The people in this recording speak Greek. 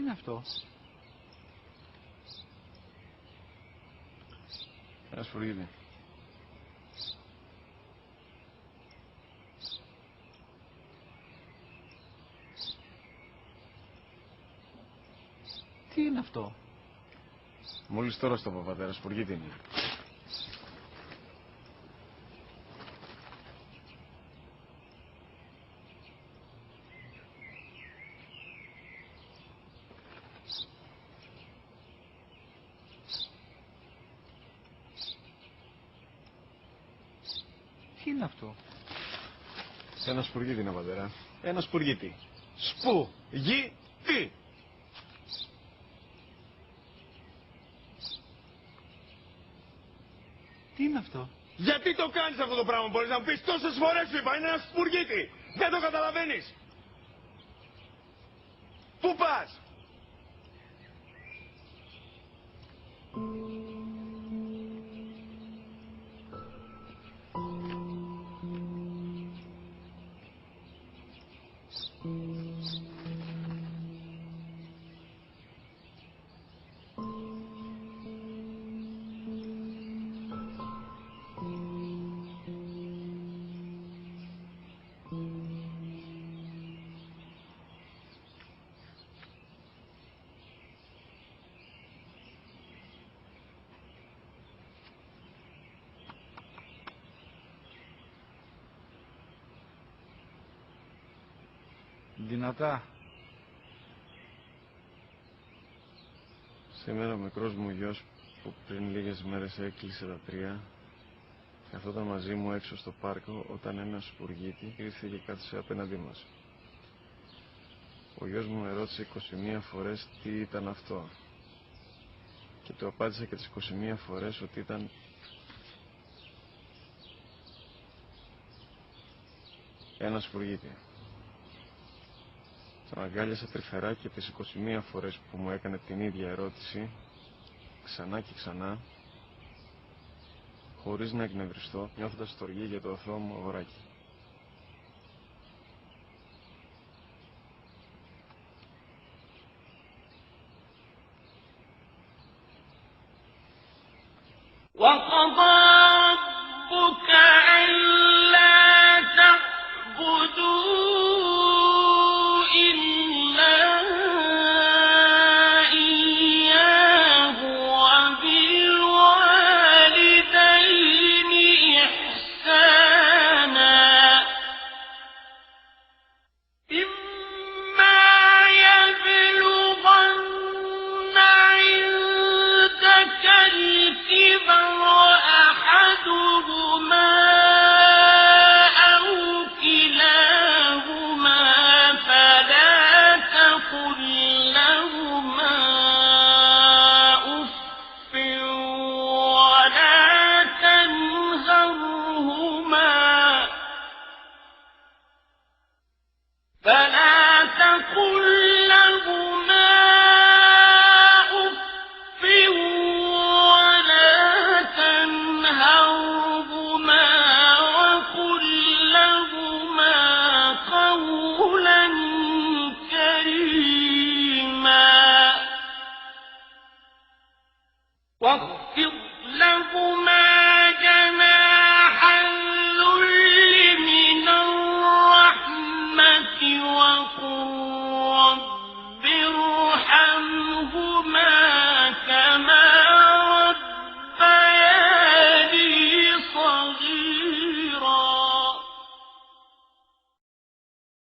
Τι είναι αυτό? Ένα σφουργίτι. Τι είναι αυτό? Μόλις τώρα στο πατέρα, σφουργίτι είναι. Τι είναι αυτό? Ένα σπουργίτι είναι, πατέρα. Ένα σπουργίτι. Σπου-γι-τι. Τι είναι αυτό? Γιατί το κάνεις αυτό το πράγμα, μπορείς να μου πεις? Τόσες φορές σου είπα, είναι ένα σπουργίτι. Δεν το καταλαβαίνεις. Πού πας? Δυνατά. Σήμερα ο μικρός μου γιος που πριν λίγες μέρες έκλεισε τα 3 καθόταν μαζί μου έξω στο πάρκο όταν ένα σπουργίτι ήρθε και κάθισε απέναντί μας. Ο γιος μου με ρώτησε 21 φορές τι ήταν αυτό και του απάντησα και τις 21 φορές ότι ήταν ένα σπουργίτι. Τον αγκάλιασα τρυφερά και τις 21 φορές που μου έκανε την ίδια ερώτηση ξανά και ξανά, χωρίς να εκνευριστώ, νιώθοντας στοργή για το αθώο μου αγοράκι. وقضى ربك ألا